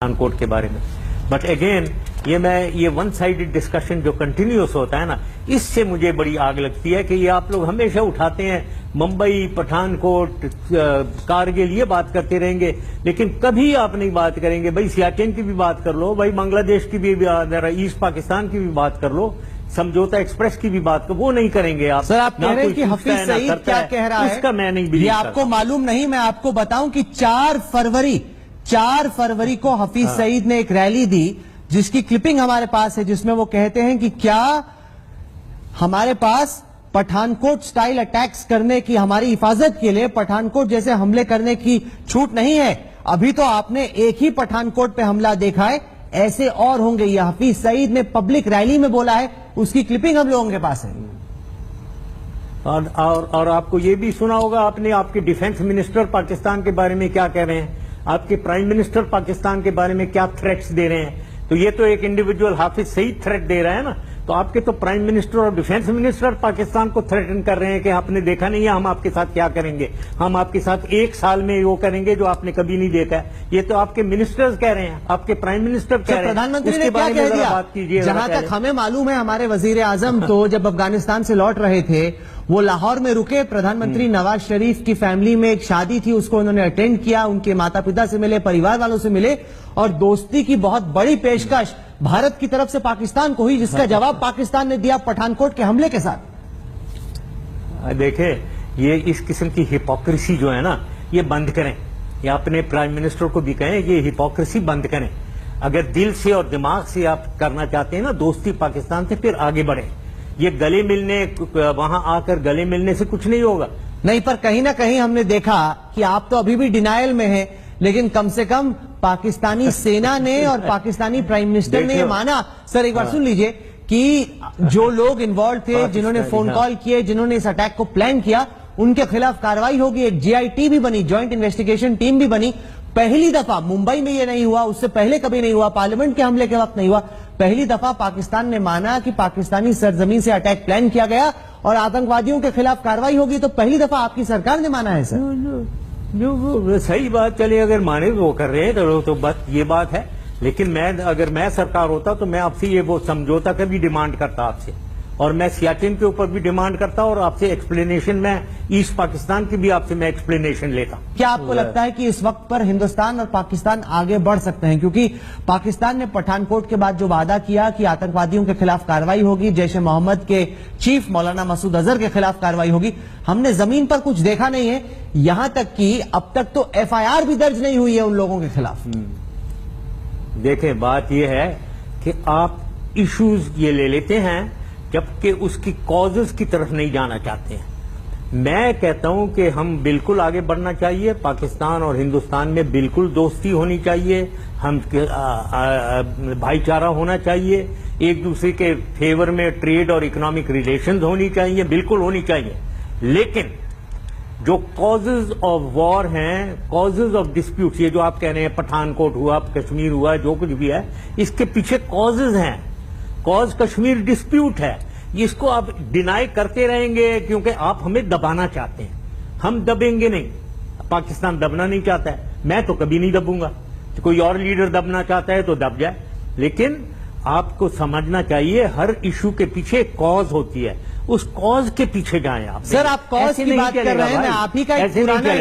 पठानकोट के बारे में। बट अगेन ये वन साइडेड डिस्कशन जो कंटिन्यूस होता है ना, इससे मुझे बड़ी आग लगती है कि ये आप लोग हमेशा उठाते हैं मुंबई, पठानकोट, कारगिल, ये बात करते रहेंगे, लेकिन कभी आप नहीं बात करेंगे भाई सियाचिन की भी बात कर लो, भाई बांग्लादेश की भी, ईस्ट पाकिस्तान की भी बात कर लो, समझौता एक्सप्रेस की भी बात को वो नहीं करेंगे आप। सर आप कह रहे हैं कि हफीज सईद क्या कह रहा है, उसका मैं नहीं बिलीव करता। ये आपको मालूम नहीं, मैं आपको बताऊं कि 4 फरवरी को हफीज सईद ने एक रैली दी जिसकी क्लिपिंग हमारे पास है, जिसमें वो कहते हैं कि क्या हमारे पास पठानकोट स्टाइल अटैक्स करने की, हमारी हिफाजत के लिए पठानकोट जैसे हमले करने की छूट नहीं है। अभी तो आपने एक ही पठानकोट पे हमला देखा है, ऐसे और होंगे। ये हफीज सईद ने पब्लिक रैली में बोला है, उसकी क्लिपिंग हम लोगों के पास है। और आपको ये भी सुना होगा आपने, आपके डिफेंस मिनिस्टर पाकिस्तान के बारे में क्या कह रहे हैं, आपके प्राइम मिनिस्टर पाकिस्तान के बारे में क्या थ्रेट्स दे रहे हैं। तो ये तो एक इंडिविजुअल हाफिज सईद थ्रेट दे रहा है ना, तो आपके तो प्राइम मिनिस्टर और डिफेंस मिनिस्टर पाकिस्तान को थ्रेटन कर रहे हैं कि आपने देखा नहीं है हम आपके साथ क्या करेंगे, हम आपके साथ 1 साल में वो करेंगे जो आपने कभी नहीं देखा है। ये तो आपके मिनिस्टर्स कह रहे हैं, आपके प्राइम मिनिस्टर कह रहे हैं। प्रधानमंत्री ने क्या कह दिया, जहां तक हमें मालूम है हमारे वजीर आजम तो जब अफगानिस्तान से लौट रहे थे वो लाहौर में रुके, प्रधानमंत्री नवाज शरीफ की फैमिली में एक शादी थी, उसको उन्होंने अटेंड किया, उनके माता पिता से मिले, परिवार वालों से मिले, और दोस्ती की बहुत बड़ी पेशकश भारत की तरफ से पाकिस्तान को हुई, जिसका जवाब पाकिस्तान ने दिया पठानकोट के हमले के साथ। देखें, ये इस किस्म की हिपोक्रेसी जो है ना, ये बंद करें। ये अपने प्राइम मिनिस्टर को भी कहें, ये हिपोक्रेसी बंद करें। अगर दिल से और दिमाग से आप करना चाहते हैं ना दोस्ती पाकिस्तान से, फिर आगे बढ़े। ये गले मिलने, वहां आकर गले मिलने से कुछ नहीं होगा। नहीं, पर कहीं ना कहीं हमने देखा कि आप तो अभी भी डिनायल में हैं, लेकिन कम से कम पाकिस्तानी सेना ने और पाकिस्तानी प्राइम मिनिस्टर ने ये माना। सर एक बार सुन लीजिए कि जो लोग इन्वॉल्व थे, जिन्होंने फोन कॉल किए, जिन्होंने इस अटैक को प्लान किया, उनके खिलाफ कार्रवाई होगी। एक GIT भी बनी, ज्वाइंट इन्वेस्टिगेशन टीम भी बनी। पहली दफा मुंबई में ये नहीं हुआ, उससे पहले कभी नहीं हुआ, पार्लियामेंट के हमले के वक्त नहीं हुआ। पहली दफा पाकिस्तान ने माना कि पाकिस्तानी सरजमीन से अटैक प्लान किया गया और आतंकवादियों के खिलाफ कार्रवाई होगी। तो पहली दफा आपकी सरकार ने माना है सर। जो सही बात, चले अगर माने वो कर रहे हैं तो बस ये बात है। लेकिन अगर मैं सरकार होता तो मैं आपसे ये वो समझौता का भी डिमांड करता आपसे, और मैं सियाचिन के ऊपर भी डिमांड करता, और आपसे एक्सप्लेनेशन, मैं ईस्ट पाकिस्तान की भी आपसे मैं एक्सप्लेनेशन लेता। क्या आपको लगता है कि इस वक्त पर हिंदुस्तान और पाकिस्तान आगे बढ़ सकते हैं? क्योंकि पाकिस्तान ने पठानकोट के बाद जो वादा किया कि आतंकवादियों के खिलाफ कार्रवाई होगी, जैश ए मोहम्मद के चीफ मौलाना मसूद अजहर के खिलाफ कार्रवाई होगी, हमने जमीन पर कुछ देखा नहीं है। यहां तक कि अब तक तो FIR भी दर्ज नहीं हुई है उन लोगों के खिलाफ। देखें, बात यह है कि आप इश्यूज ये ले लेते हैं जबकि उसकी कॉजेज की तरफ नहीं जाना चाहते हैं। मैं कहता हूं कि हम बिल्कुल आगे बढ़ना चाहिए, पाकिस्तान और हिंदुस्तान में बिल्कुल दोस्ती होनी चाहिए, हम भाईचारा होना चाहिए, एक दूसरे के फेवर में ट्रेड और इकोनॉमिक रिलेशंस होनी चाहिए, बिल्कुल होनी चाहिए। लेकिन जो कॉजेज ऑफ वॉर हैं, कॉजेज ऑफ डिस्प्यूट्स, ये जो आप कह रहे हैं पठानकोट हुआ, कश्मीर हुआ, जो कुछ भी है, इसके पीछे कॉजेज हैं। कॉज कश्मीर डिस्प्यूट है, इसको आप डिनाई करते रहेंगे क्योंकि आप हमें दबाना चाहते हैं। हम दबेंगे नहीं, पाकिस्तान दबना नहीं चाहता है, मैं तो कभी नहीं दबूंगा। तो कोई और लीडर दबना चाहता है तो दब जाए, लेकिन आपको समझना चाहिए हर इशू के पीछे कॉज होती है, उस कॉज के पीछे जाएं आप। सर आप कॉज की बात कर रहे हैं, मैं आप ही का एक पुराना